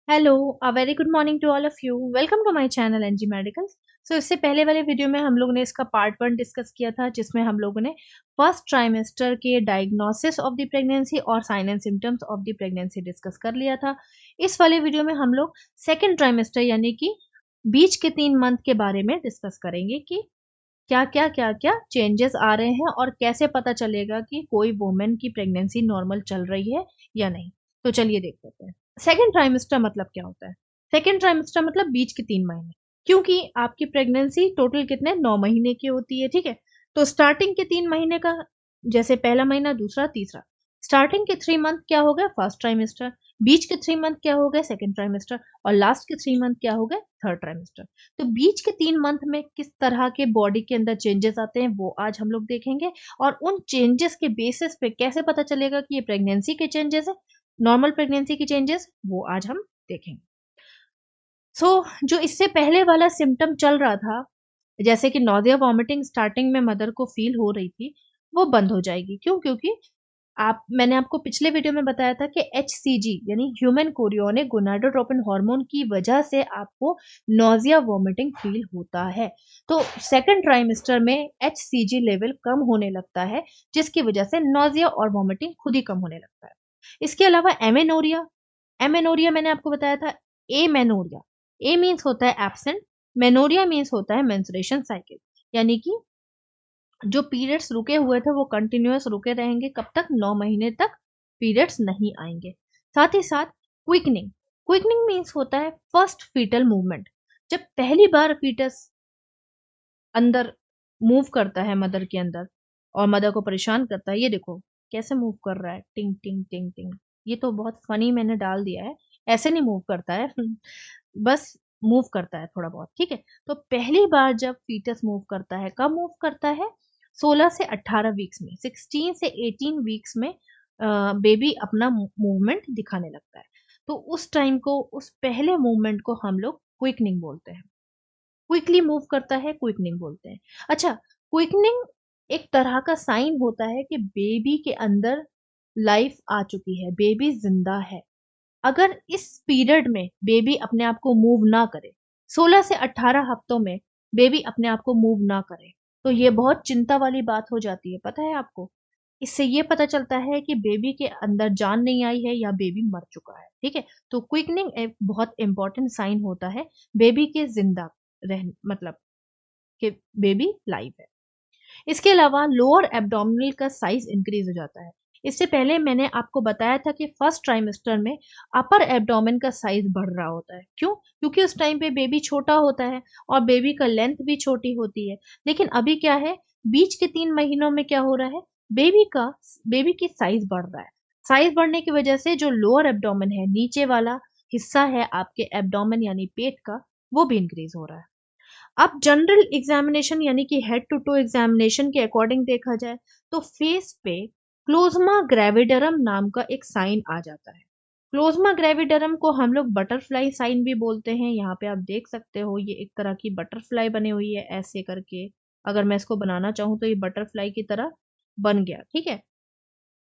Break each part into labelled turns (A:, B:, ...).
A: Hello, a very good morning to all of you. Welcome to my channel NG medicals. So इससे पहले वाले video में हम लोग ने इसका पार्ट 1 डिस्कस किया था, जिसमें हम लोगों ने फर्स्ट ट्राइमेस्टर के डायग्नोसिस ऑफ द प्रेगनेंसी और sign and symptoms of the pregnancy discuss कर लिया था। इस वाले वीडियो में हम लोग सेकंड ट्राइमेस्टर यानी कि बीच के 3 मंथ के बारे में डिस्कस करेंगे कि क्या-क्या चेंजेस आ रहे हैं और कैसे पता चलेगा कि कोई वुमन की प्रेगनेंसी नॉर्मल चल रही है या नहीं। तो चलिए देख लेते हैं। सेकंड ट्राइमेस्टर मतलब क्या होता है? सेकंड ट्राइमेस्टर मतलब बीच के 3 महीने, क्योंकि आपकी प्रेगनेंसी टोटल कितने 9 महीने की होती है, ठीक है? तो स्टार्टिंग के 3 महीने का जैसे पहला महीना, दूसरा, तीसरा। स्टार्टिंग के 3 मंथ क्या हो गए फर्स्ट ट्राइमेस्टर, बीच के 3 मंथ क्या हो गए सेकंड ट्राइमेस्टर और लास्ट के 3 मंथ क्या हो गए थर्ड ट्राइमेस्टर। तो बीच के 3 मंथ में किस तरह के बॉडी के अंदर चेंजेस आते हैं वो आज हम लोग देखेंगे, और उन चेंजेस के बेसिस पे कैसे पता चलेगा कि ये प्रेगनेंसी के चेंजेस है, नॉर्मल प्रेगनेंसी की चेंजेस, वो आज हम देखेंगे। सो जो इससे पहले वाला सिम्पटम चल रहा था, जैसे कि नॉज़िया, वॉमिटिंग स्टार्टिंग में मदर को फ़ील हो रही थी, वो बंद हो जाएगी। क्यों? क्योंकि आप मैंने आपको पिछले वीडियो में बताया था कि एचसीजी यानी ह्यूमन कोरियोनिक गोनाडोट्रोपिन हार्मोन की वजह से आपको नॉज़िया, वॉमिटिंग फ़ील होता है। तो सेकंड ट्राइमेस्टर में एचसीजी लेवल कम होने लगता है, जिसकी वजह से नॉज़िया और वॉमिटिंग खुद ही कम होने लगता है। इसके अलावा एमेनोरिया, एमेनोरिया मैंने आपको बताया था एमेनोरिया। ए मीन्स होता है एब्सेंट, मेनोरिया मीन्स होता है मेंस्ट्रुएशन साइकिल, यानी कि जो पीरियड्स रुके हुए थे वो कंटिन्यूअस रुके रहेंगे, कब तक? 9 महीने तक पीरियड्स नहीं आएँगे। साथ ही साथ क्विकनिंग, क्विकनिंग मीन्स होता है फर्स्ट फीटल मूवमेंट। जब पहली बार फीटस अंदर मूव करता है मदर के अंदर और मदर को परेशान करता है, ये देखो कैसे मूव कर रहा है, टिंग टिंग टिंग टिंग। ये तो बहुत फनी मैंने डाल दिया है, ऐसे नहीं मूव करता है बस मूव करता है थोड़ा बहुत, ठीक है? तो पहली बार जब फीटस मूव करता है, कब मूव करता है? 16 से 18 वीक्स में, 16 से 18 वीक्स में बेबी अपना मूवमेंट दिखाने लगता है। तो उस टाइम को, उस पहले मूवमेंट को हम लोग क्विकनिंग बोलते हैं। क्विकली मूव करता है, क्विकनिंग बोलते हैं। अच्छा, क्विकनिंग एक तरह का साइन होता है कि बेबी के अंदर लाइफ आ चुकी है, बेबी ज़िंदा है। अगर इस पीरियड में बेबी अपने आप को मूव ना करे, 16 से 18 हफ्तों में बेबी अपने आप को मूव ना करे, तो ये बहुत चिंता वाली बात हो जाती है, पता है आपको? इससे ये पता चलता है कि बेबी के अंदर जान नहीं आई है या बेबी मर चुका है, ठीक है? तो क्विकनिंग एक बहुत इम्पोर्टेंट साइन होता है बेबी के ज़िंदा मतलब कि बेबी लाइव है। इसके अलावा लोअर एब्डोमिनल का साइज़ इंक्रीज़ हो जाता है। इससे पहले मैंने आपको बताया था कि फर्स्ट ट्राइमेस्टर में अपर एब्डोमेन का साइज़ बढ़ रहा होता है। क्यों? क्योंकि उस टाइम पे बेबी छोटा होता है और बेबी का लेंथ भी छोटी होती है। लेकिन अभी क्या है, बीच के 3 महीनों में क्या हो रहा है, बेबी की साइज़ बढ़ रहा है। साइज़ बढ़ने की वजह से जो लोअर एब्डोमेन है, नीचे वाला हिस्सा है आपके एब्डोमेन यानी पेट का, वो भी इंक्रीज़ हो रहा है। अब जनरल एग्जामिनेशन यानी कि हेड टू टो एग्जामिनेशन के अकॉर्डिंग देखा जाए तो फेस पे क्लोज़्मा ग्रेविडरम नाम का एक साइन आ जाता है। क्लोज़्मा ग्रेविडरम को हम लोग बटरफ्लाई साइन भी बोलते हैं। यहाँ पे आप देख सकते हो ये एक तरह की बटरफ्लाई बनी हुई है ऐसे करके। अगर मैं इसको बनाना चाहूँ तो ये बटरफ्लाई की तरह बन गया, ठीक है?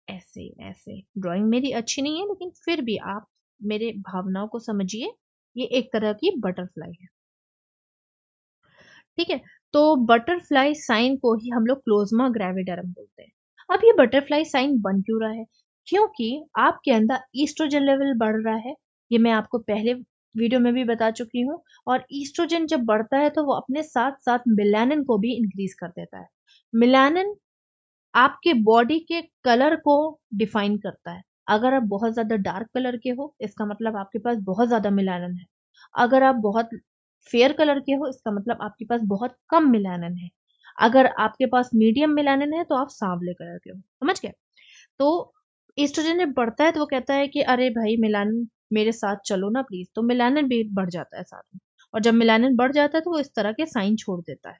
A: ऐसे, ऐसे। ड्राइंग मेरी अच्छी नहीं है लेकिन फिर भी आप मेरे भावनाओं को समझिए। ये एक तरह की बटरफ्लाई है। ठीक है? तो बटरफ्लाई साइन को ही हम लोग क्लोज़्मा ग्रेविडरम बोलते हैं। अब ये बटरफ्लाई साइन बन क्यों रहा है? क्योंकि आपके अंदर एस्ट्रोजन लेवल बढ़ रहा है। ये मैं आपको पहले वीडियो में भी बता चुकी हूँ, और एस्ट्रोजन जब बढ़ता है तो वो अपने साथ-साथ मेलानिन को भी इंक्रीज़ कर देता है। मेलानिन आपके बॉडी के कलर को डिफाइन करता है। अगर आप बहुत ज़्यादा डार्क कलर के हो, इसका मतलब आपके पास बहुत ज़्यादा मेलानिन है। अगर आप बहुत फेयर कलर के हो, इसका मतलब आपके पास बहुत कम मेलानिन है। अगर आपके पास मीडियम मेलानिन है, तो आप सांवले कलर के हो। समझ गए? तो एस्ट्रोजन जब बढ़ता है, तो वो कहता है कि अरे भाई मेलानिन मेरे साथ चलो ना प्लीज़, तो मेलानिन भी बढ़ जाता है साथ में। और जब मेलानिन बढ़ जाता है, तो वो इस तरह के साइन छोड़ देता है।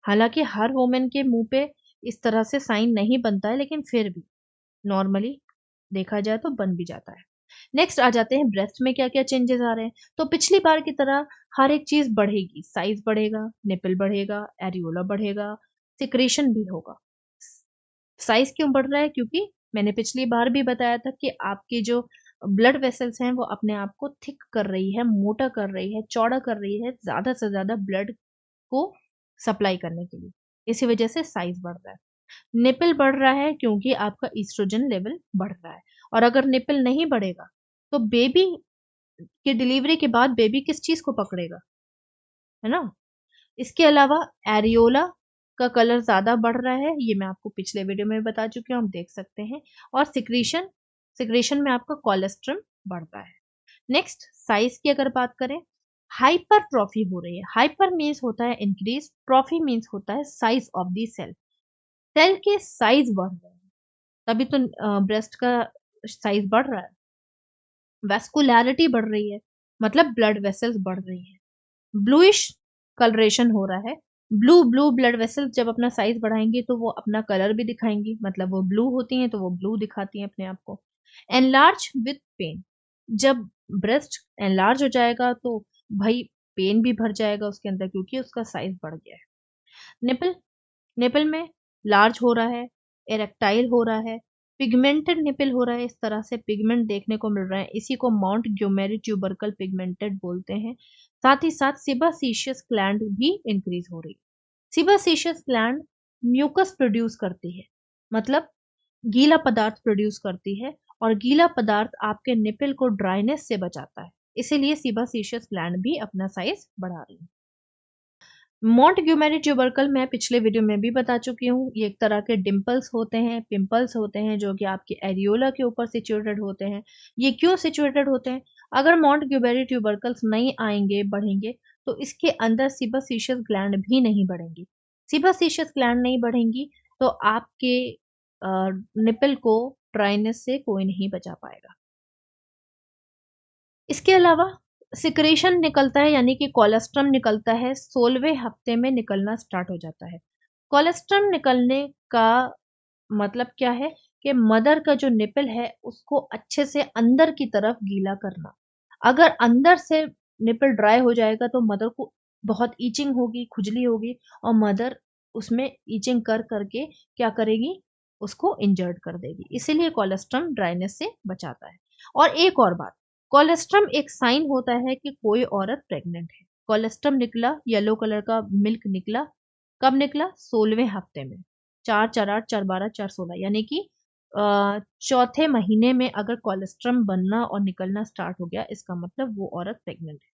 A: हालाँकि हर वुमन के मुँह पे इस तरह से साइन नहीं बनता है, लेकिन फिर भी नॉर्मली देखा जाए तो बन भी जाता है। नेक्स्ट आ जाते हैं ब्रेस्ट में क्या-क्या चेंजेज़ आ रहे हैं। तो पिछली बार की तरह हर एक चीज़ बढ़ेगी, साइज़ बढ़ेगा, निपल बढ़ेगा, एरियोला बढ़ेगा, सिक्रेशन भी होगा। साइज़ क्यों बढ़ रहा है? क्योंकि मैंने पिछली बार भी बताया था कि आपकी जो ब्लड वेसल्स हैं वो अपने आप को थिक कर रही है, मोटा कर रही है, चौड़ा कर रही है, ज़्यादा से ज़्यादा ब्लड को सप्लाई करने के लिए। इसी वजह से साइज़ बढ़ रहा है। निपल बढ़ रहा है क्योंकि आपका एस्ट्रोजन लेवल बढ़ रहा है, और अगर निपल नहीं बढ़ेगा, तो बेबी की डिलीवरी के बाद बेबी किस चीज़ को पकड़ेगा, है ना? इसके अलावा एरियोला का कलर ज़्यादा बढ़ रहा है, ये मैं आपको पिछले वीडियो में बता चुकी हूँ, आप देख सकते हैं। और सिक्रीशन में आपका कोलेस्ट्रम बढ़ता है। नेक्स्ट साइज की अगर बात करें, हाइपरट्रॉफी हो रही है। हाइपर मीन्स होता है इंक्रीज, ट्रॉफी मीन्स होता है size of the cell. Cell के साइज बढ़ रहे हैं, तभी तो ब्रेस्ट का साइज बढ़ रहा है। वैस्कुलैरिटी बढ़ रही है, मतलब ब्लड वेसल्स बढ़ रही है। ब्लूइश कलरेशन हो रहा है। ब्लू ब्लड वेसल्स जब अपना साइज बढ़ाएंगी तो वो अपना कलर भी दिखाएंगी, मतलब वो ब्लू होती हैं तो वो ब्लू दिखाती हैं अपने आप को। एनलार्ज विथ पेन, जब ब्रेस्ट एनलार्ज हो जाएगा तो भाई पेन भी भर जाएगा उसके अंदर, क्योंकि उसका साइज बढ़ गया है। निपल निपल में लार्ज हो रहा है, एरेक्टाइल हो रहा है, पिगमेंटेड निपल हो रहा है, इस तरह से पिगमेंट देखने को मिल रहा है। इसी को माउंट ग्यूमेरी ट्यूबरकल पिगमेंटेड बोलते हैं। साथ ही साथ सिबासीशियस ग्लैंड भी इंक्रीज हो रही है। सिबासीशियस ग्लैंड म्यूकस प्रोड्यूस करती है, मतलब गीला पदार्थ प्रोड्यूस करती है, और गीला पदार्थ आपके निपल को ड्राइनेस से बचाता है, इसीलिए सिबासीशियस ग्लैंड भी अपना साइज बढ़ा रही है। मोंटगोमेरी ट्यूबरकल मैं पिछले वीडियो में भी बता चुकी हूँ, ये एक तरह के डिम्पल्स होते हैं, पिंपल्स होते हैं, जो कि आपके एरियोला के ऊपर सिचुएटेड होते हैं। ये क्यों सिचुएटेड होते हैं? अगर मोंटगोमेरी ट्यूबरकल्स नहीं आएंगे, बढ़ेंगे, तो इसके अंदर सिबासीशियस ग्लैंड भी नहीं बढ़ेंगी। सिबासीशियस ग्लैंड नहीं बढ़ेंगी तो आपके निपल को ड्राइनेस से कोई नहीं बचा पाएगा। इसके अलावा सिक्रेशन निकलता है, यानी कि कोलेस्ट्रम निकलता है, 16वें हफ्ते में निकलना स्टार्ट हो जाता है। कोलेस्ट्रम निकलने का मतलब क्या है कि मदर का जो निपल है उसको अच्छे से अंदर की तरफ गीला करना। अगर अंदर से निपल ड्राई हो जाएगा तो मदर को बहुत ईचिंग होगी, खुजली होगी, और मदर उसमें ईचिंग कर करके क्या करेगी, उसको इंजर्ड कर देगी। इसीलिए कोलेस्ट्रम ड्राइनेस से बचाता है। और एक और बात, कोलेस्ट्रम एक साइन होता है कि कोई औरत प्रेग्नेंट है। कोलेस्ट्रम निकला, येलो कलर का मिल्क निकला, कब निकला? 16वें हफ्ते में। 4 4 8 4 12 4 16, यानी कि चौथे महीने में अगर कोलेस्ट्रम बनना और निकलना स्टार्ट हो गया, इसका मतलब वो औरत प्रेग्नेंट है।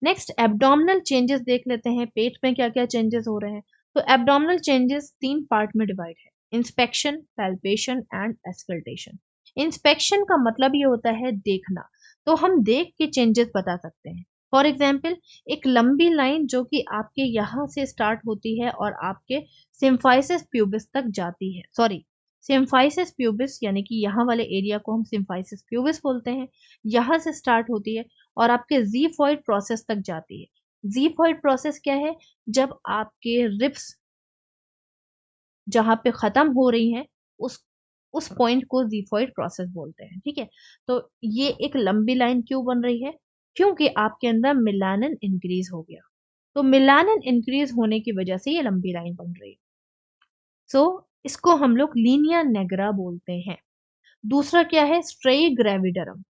A: नेक्स्ट एब्डोमिनल चेंजेस देख लेते हैं, पेट में क्या क्या चेंजेस हो रहे हैं। तो एब्डोमिनल चेंजेस 3 पार्ट में डिवाइड है: इंस्पेक्शन, पैल्पेशन एंड एस्कल्टेशन। इंस्पेक्शन का मतलब ये होता है देखना, तो हम देख के चेंजेस बता सकते हैं। फॉर एग्जाम्पल, एक लंबी लाइन जो कि आपके यहाँ से स्टार्ट होती है और आपके सिम्फाइसिस प्यूबिस तक जाती है, सॉरी, सिम्फाइसिस प्यूबिस यानी कि यहाँ वाले एरिया को हम सिम्फाइसिस प्यूबिस बोलते हैं, यहाँ से स्टार्ट होती है और आपके ज़ीफॉइड प्रोसेस तक जाती है। ज़ीफॉइड प्रोसेस क्या है? जब आपके रिब्स जहाँ पे ख़त्म हो रही हैं, उस पॉइंट को ज़ीफॉइड प्रोसेस बोलते हैं, ठीक है? तो ये एक लंबी लाइन क्यों बन रही है? क्योंकि आपके अंदर मेलानिन इंक्रीज़ हो गया। तो मेलानिन इंक्रीज़ होने की वजह से ये लंबी लाइन बन रही है। सो इसको हम लोग लीनिया नेग्रा बोलते हैं। दूसरा क्या है? स्ट्रेई ग्रेविडरम।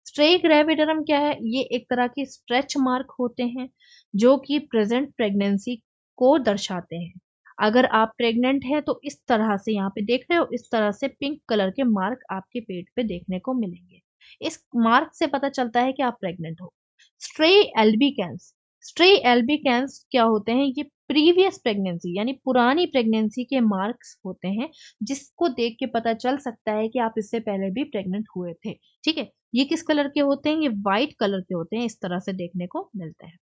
A: स्ट्रे ग्रेविडरम क्या है? ये एक तरह के स्ट्रेच मार्क होते हैं जो कि प्रेजेंट प्रेगनेंसी को दर्शाते हैं। अगर आप प्रेग्नेंट हैं तो इस तरह से यहाँ पे देख रहे हो, इस तरह से पिंक कलर के मार्क आपके पेट पे देखने को मिलेंगे। इस मार्क से पता चलता है कि आप प्रेग्नेंट हो। Stray albicans. स्ट्रे एल्बिकैंस क्या होते हैं? ये प्रीवियस प्रेगनेंसी यानी पुरानी प्रेगनेंसी के मार्क्स होते हैं, जिसको देख के पता चल सकता है कि आप इससे पहले भी प्रेग्नेंट हुए थे, ठीक है? ये किस कलर के होते हैं? ये व्हाइट कलर के होते हैं, इस तरह से देखने को मिलते हैं।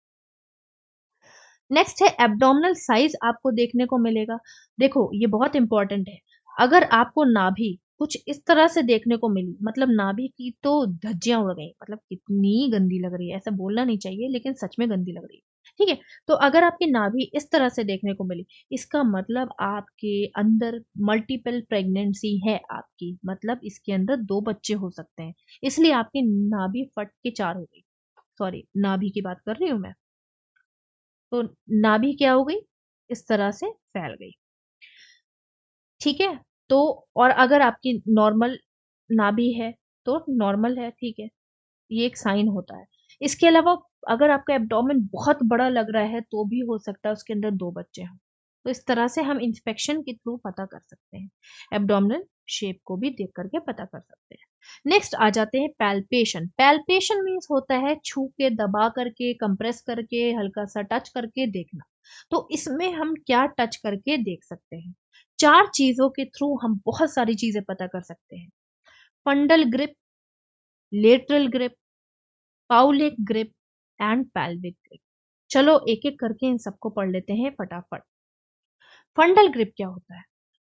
A: नेक्स्ट है एब्डोमिनल साइज, आपको देखने को मिलेगा। देखो ये बहुत इंपॉर्टेंट है। अगर आपको नाभि कुछ इस तरह से देखने को मिली, मतलब नाभि की तो धज्जियां उड़ गई, मतलब कितनी गंदी लग रही है, ऐसा बोलना नहीं चाहिए लेकिन सच में गंदी लग रही है, ठीक है? तो अगर आपकी नाभि इस तरह से देखने को मिली, इसका मतलब आपके अंदर मल्टीपल प्रेगनेंसी है आपकी, मतलब इसके अंदर 2 बच्चे हो सकते हैं, इसलिए आपकी नाभि फट के 4 हो गई। सॉरी, नाभि की बात कर रही हूँ मैं। तो नाभि क्या हो गई? इस तरह से फैल गई, ठीक है? तो और अगर आपकी नॉर्मल नाभि है तो नॉर्मल है, ठीक है, ये एक साइन होता है। इसके अलावा अगर आपका एब्डोमेन बहुत बड़ा लग रहा है तो भी हो सकता है उसके अंदर 2 बच्चे हों। तो इस तरह से हम इंस्पेक्शन के थ्रू पता कर सकते हैं। एब्डोमिनल शेप को भी देख कर के पता कर सकते हैं। नेक्स्ट आ जाते हैं पैल्पेशन। पैल्पेशन मीन्स होता है छू के, दबा करके, कंप्रेस करके, हल्का-सा टच करके देखना। तो इसमें हम क्या टच करके देख सकते हैं? 4 चीज़ों के थ्रू हम बहुत सारी चीज़ें पता कर सकते हैं। Fundal grip, lateral grip, Pawlik grip and pelvic grip. चलो एक-एक करके इन सबको पढ़ लेते हैं फटाफट। फंडल ग्रिप क्या होता है?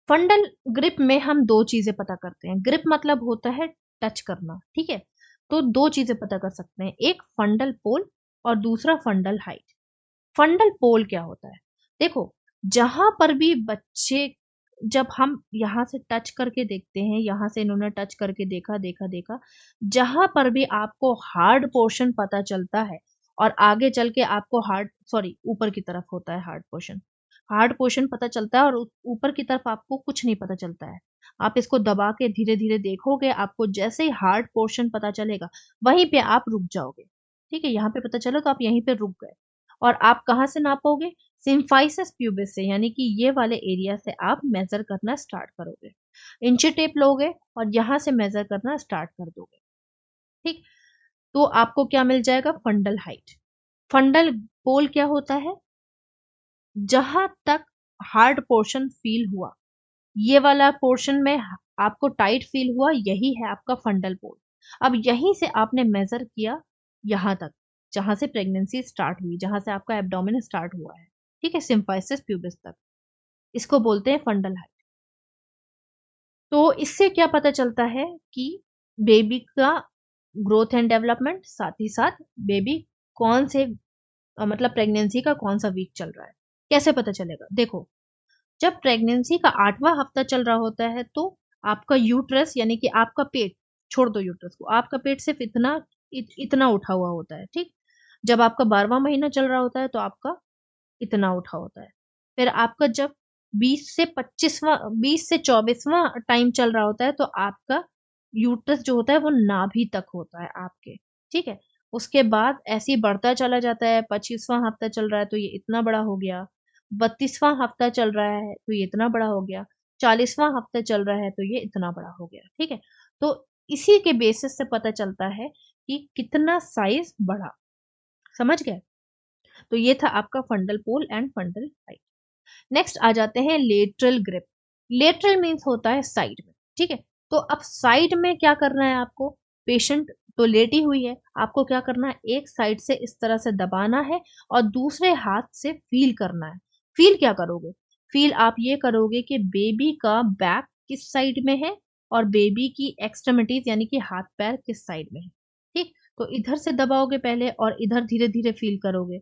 A: फंडल ग्रिप में हम 2 चीज़ें पता करते हैं। ग्रिप मतलब होता है टच करना, ठीक है? तो 2 चीज़ें पता कर सकते हैं, एक फंडल पोल और दूसरा फंडल हाइट। फंडल पोल क्या होता है? देखो, जहाँ पर भी बच्चे, जब हम यहाँ से टच करके देखते हैं, यहाँ से इन्होंने टच करके देखा, देखा, देखा, जहाँ पर भी आपको हार्ड पोर्शन पता चलता है और आगे चल के आपको हार्ड, सॉरी, ऊपर की तरफ होता है हार्ड पोर्शन। हार्ड पोर्शन पता चलता है और ऊपर की तरफ आपको कुछ नहीं पता चलता है। आप इसको दबा के धीरे-धीरे देखोगे, आपको जैसे ही हार्ड पोर्शन पता चलेगा, वहीं पे आप रुक जाओगे। ठीक है? यहाँ पे पता चला तो आप यहीं पे रुक गए। और आप कहाँ से नापोगे? सिम्फाइसिस प्यूबिस से, यानी कि ये वाले एरिया से आप मेज़र करना स्टार्ट करोगे। इंची टेप लोगे और यहाँ से मेज़र करना स्टार्ट कर दोगे, ठीक? तो आपको क्या मिल जाएगा? Fundal height. फंडल पोल क्या होता है? जहाँ तक हार्ड पोर्शन फ़ील हुआ, ये वाला पोर्शन में आपको टाइट फ़ील हुआ, यही है आपका फंडल पोल। अब यहीं से आपने मेज़र किया यहाँ तक, जहाँ से प्रेगनेंसी स्टार्ट हुई, जहाँ से आपका एब्डोमेन स्टार्ट हुआ है, ठीक है? सिम्फाइसिस प्यूबिस तक। इसको बोलते हैं फंडल हाइट। तो इससे क्या पता चलता है कि बेबी का ग्रोथ एंड डेवलपमेंट, साथ ही साथ बेबी कौन से मतलब प्रेगनेंसी का कौन-सा वीक चल रहा है। कैसे पता चलेगा? देखो, जब प्रेगनेंसी का 8वां हफ्ता चल रहा होता है तो आपका यूट्रस, यानी कि आपका पेट, छोड़ दो यूट्रस को, आपका पेट सिर्फ़ इतना उठा हुआ होता है, ठीक? जब आपका 12वां महीना चल रहा होता है तो आपका इतना उठा होता है। फिर आपका जब 20 से 24वां टाइम चल रहा होता है तो आपका यूट्रस जो होता है वो नाभि तक होता है आपके, ठीक है? उसके बाद ऐसे ही बढ़ता चला जाता है, 25वां हफ्ता चल रहा है तो ये इतना बड़ा हो गया, 32वां हफ्ता चल रहा है तो ये इतना बड़ा हो गया, 40वां हफ्ता चल रहा है तो ये इतना बड़ा हो गया, ठीक है? तो इसी के बेसिस से पता चलता है कि कितना साइज़ बढ़ा, समझ गए? तो ये था आपका fundal pole and fundal height. Next आ जाते हैं लेटरल ग्रिप। लेटरल मीन्स होता है साइड में, ठीक है? तो अब साइड में क्या करना है आपको? पेशेंट तो लेटी हुई है, आपको क्या करना है? एक साइड से इस तरह से दबाना है और दूसरे हाथ से फ़ील करना है। फ़ील क्या करोगे? फ़ील आप ये करोगे कि बेबी का बैक किस साइड में है और बेबी की एक्सट्रिमिटीज़, यानी कि हाथ-पैर किस साइड में है, ठीक? तो इधर से दबाओगे पहले और इधर धीरे-धीरे फ़ील करोगे,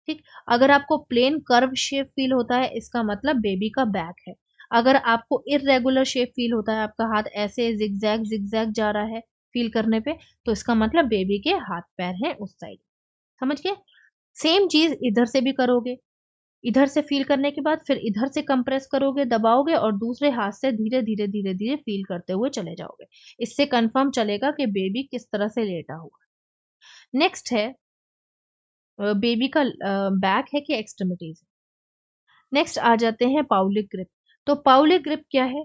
A: ठीक? अगर आपको प्लेन कर्व शेप फ़ील होता है, इसका मतलब बेबी का बैक है। अगर आपको इर्रेगुलर शेप फ़ील होता है, आपका हाथ ऐसे ज़िगज़ैग जा रहा है फ़ील करने पे, तो इसका मतलब बेबी के हाथ-पैर हैं उस साइड। समझ गए? सेम चीज़ इधर से भी करोगे। इधर से फ़ील करने के बाद फिर इधर से कंप्रेस करोगे, दबाओगे और दूसरे हाथ से धीरे-धीरे, धीरे-धीरे फ़ील करते हुए चले जाओगे। इससे कन्फर्म चलेगा कि बेबी किस तरह से लेटा हुआ है। नेक्स्ट है बेबी का बैक है कि एक्सट्रिमिटीज़। नेक्स्ट आ जाते हैं पाउलिक ग्रिप। तो पाउलिक ग्रिप क्या है?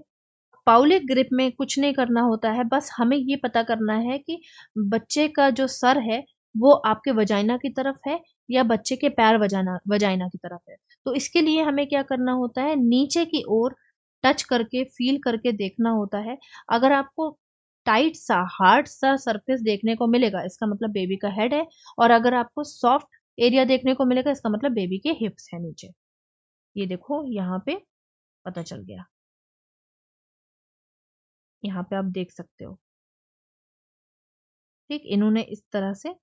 A: पाउलिक ग्रिप में कुछ नहीं करना होता है, बस हमें ये पता करना है कि बच्चे का जो सर है, वो आपके वजाइना की तरफ है या बच्चे के पैर वजाना वजाइना की तरफ है। तो इसके लिए हमें क्या करना होता है? नीचे की ओर टच करके, फ़ील करके देखना होता है। अगर आपको टाइट सा, हार्ड सा सरफेस देखने को मिलेगा, इसका मतलब बेबी का हेड है, और अगर आपको सॉफ्ट एरिया देखने को मिलेगा, इसका मतलब बेबी के हिप्स है नीचे। ये देखो यहाँ पे पता चल गया। यहाँ पे आप देख सकते हो, ठीक? इन्होंने इस तरह से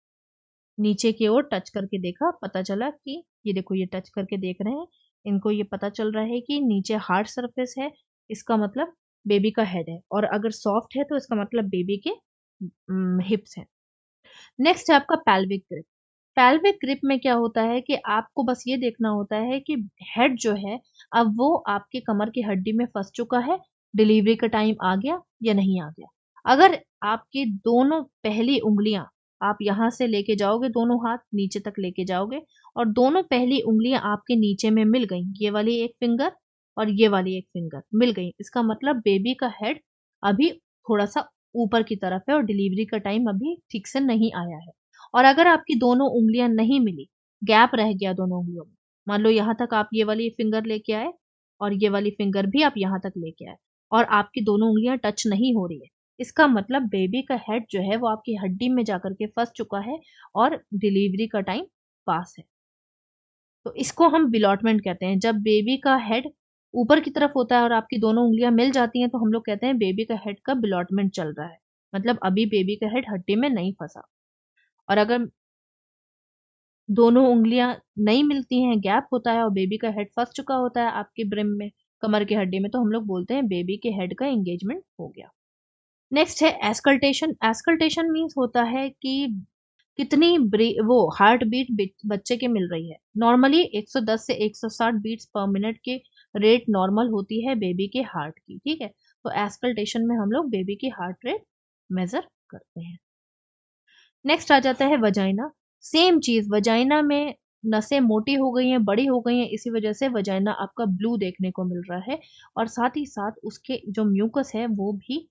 A: नीचे की ओर टच करके देखा, पता चला कि ये देखो ये टच करके देख रहे हैं, इनको ये पता चल रहा है कि नीचे हार्ड सरफेस है, इसका मतलब बेबी का हेड है, और अगर सॉफ्ट है तो इसका मतलब बेबी के हिप्स हैं। नेक्स्ट है आपका पेल्विक ग्रिप। पेल्विक ग्रिप में क्या होता है कि आपको बस ये देखना होता है कि हेड जो है, अब वो आपके कमर की हड्डी में फँस चुका है, डिलीवरी का टाइम आ गया या नहीं आ गया। अगर आपकी दोनों पहली उंगलियां आप यहाँ से लेके जाओगे, दोनों हाथ नीचे तक लेके जाओगे और दोनों पहली उंगलियां आपके नीचे में मिल गई, ये वाली एक फिंगर और ये वाली एक फिंगर मिल गई। इसका मतलब बेबी का हेड अभी थोड़ा सा ऊपर की तरफ है और डिलीवरी का टाइम अभी ठीक से नहीं आया है। और अगर आपकी दोनों उंगलियां नहीं मिली, गैप रह गया दोनों उंगलियों में, मान लो यहाँ तक आप ये वाली फिंगर लेके आए और ये वाली फिंगर भी आप यहाँ तक लेके आए और आपकी दोनों उंगलियां टच नहीं हो रही है, इसका मतलब बेबी का हेड जो है वो आपकी हड्डी में जाकर के फंस चुका है और डिलीवरी का टाइम पास है। तो इसको हम बिलॉटमेंट कहते हैं। जब बेबी का हेड ऊपर की तरफ होता है और आपकी दोनों उंगलियां मिल जाती हैं तो हम लोग कहते हैं बेबी का हेड का बिलॉटमेंट चल रहा है, मतलब अभी बेबी का हेड हड्डी में नहीं फंसा। और अगर दोनों उंगलियां नहीं मिलती हैं, गैप होता है और बेबी का हेड फंस चुका होता है आपके ब्रिम में, कमर की हड्डी में, तो हम लोग बोलते हैं बेबी के हेड का एंगेजमेंट हो गया। नेक्स्ट है एस्कल्टेशन। एस्कल्टेशन मीन्स होता है कि कितनी वो हार्ट बीट बच्चे के मिल रही है। नॉर्मली 110 से 160 बीट्स पर मिनट के रेट नॉर्मल होती है बेबी के हार्ट की, ठीक है। तो एस्कल्टेशन में हम लोग बेबी की हार्ट रेट मेजर करते हैं। नेक्स्ट आ जाता है वजाइना। सेम चीज, वजाइना में नसें मोटी हो गई हैं, बड़ी हो गई हैं, इसी वजह से वजाइना आपका ब्लू देखने को मिल रहा है और साथ ही साथ उसके जो म्यूकस है वो भी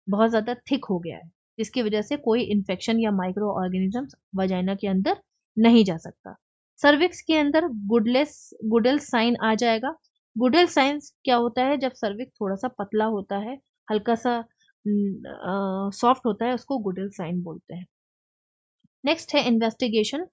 A: बहुत ज्यादा थिक हो गया है, जिसकी वजह से कोई इन्फेक्शन या माइक्रो ऑर्गेनिजम्स वजाइना के अंदर नहीं जा सकता। सर्विक्स के अंदर गुडेल साइन आ जाएगा। गुडेल साइंस क्या होता है, जब सर्विक्स थोड़ा सा पतला होता है, हल्का सा सॉफ्ट होता है, उसको गुडेल साइन बोलते हैं। नेक्स्ट है इन्वेस्टिगेशन।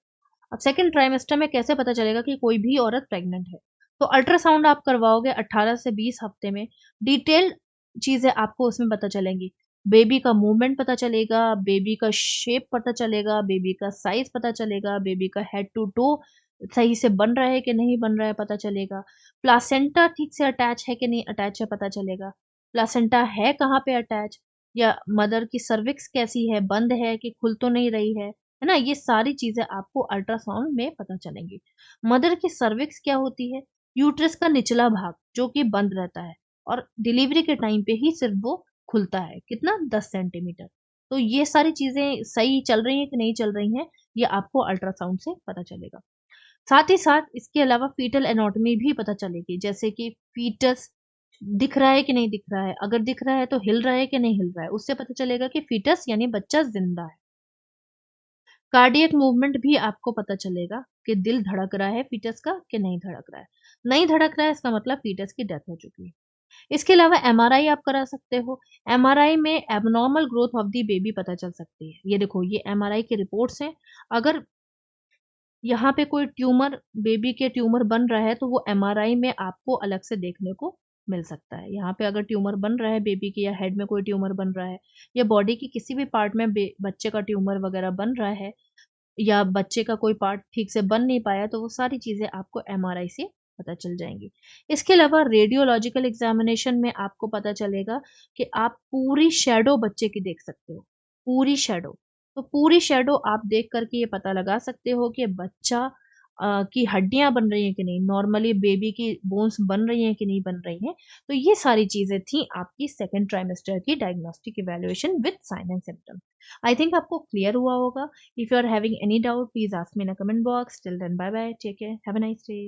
A: अब सेकेंड ट्राइमेस्टर में कैसे पता चलेगा कि कोई भी औरत प्रेग्नेंट है, तो अल्ट्रासाउंड आप करवाओगे 18 से 20 हफ्ते में। डिटेल चीजें आपको उसमें पता चलेंगी, बेबी का मूवमेंट पता चलेगा, बेबी का शेप पता चलेगा, बेबी का साइज पता चलेगा, बेबी का हेड टू टो सही से बन रहा है कि नहीं बन रहा है पता चलेगा, प्लासेंटा ठीक से अटैच है कि नहीं अटैच है पता चलेगा, प्लासेंटा है कहाँ पे अटैच, या मदर की सर्विक्स कैसी है, बंद है कि खुल तो नहीं रही है ना, ये सारी चीजें आपको अल्ट्रासाउंड में पता चलेंगी। मदर की सर्विक्स क्या होती है, यूट्रस का निचला भाग जो कि बंद रहता है और डिलीवरी के टाइम पे ही सिर्फ वो खुलता है, कितना 10 सेंटीमीटर। तो ये सारी चीजें सही चल रही हैं कि नहीं चल रही हैं, ये आपको अल्ट्रासाउंड से पता चलेगा। साथ ही साथ इसके अलावा फीटल एनाटॉमी भी पता चलेगी, जैसे कि फीटस दिख रहा है कि नहीं दिख रहा है, अगर दिख रहा है तो हिल रहा है कि नहीं हिल रहा है, उससे पता चलेगा कि फीटस यानी बच्चा जिंदा है। कार्डियक मूवमेंट भी आपको पता चलेगा कि दिल धड़क रहा है फीटस का कि नहीं धड़क रहा है। नहीं धड़क रहा है इसका मतलब फीटस की डेथ हो चुकी है। इसके अलावा एमआरआई आप करा सकते हो। एमआरआई में abnormal growth of the baby पता चल सकती है। ये देखो, ये एमआरआई की रिपोर्ट्स हैं। अगर यहाँ पे कोई ट्यूमर, बेबी के ट्यूमर बन रहा है तो वो एमआरआई में आपको अलग से देखने को मिल सकता है। यहाँ पे अगर ट्यूमर बन रहा है बेबी के, या हेड में कोई ट्यूमर बन रहा है, या बॉडी की किसी भी पार्ट में बच्चे का ट्यूमर वगैरह बन रहा है, या बच्चे का कोई पार्ट ठीक से बन नहीं पाया, तो वो सारी चीजें आपको एमआरआई से पता चल जाएंगी। इसके अलावा रेडियोलॉजिकल एग्जामिनेशन में आपको पता चलेगा कि आप पूरी शेडो बच्चे की देख सकते हो, पूरी शेडो। तो पूरी शेडो आप देख करके ये पता लगा सकते हो कि बच्चा की हड्डियां बन रही हैं कि नहीं, नॉर्मली बेबी की बोन्स बन रही हैं कि नहीं बन रही हैं। तो ये सारी चीजें थी आपकी सेकेंड ट्राइमेस्टर की diagnostic evaluation with sign and symptom. I think आपको क्लियर हुआ होगा। If you are having any doubt, please ask me in a comment box. Till then, bye bye. Take care. Have a nice day.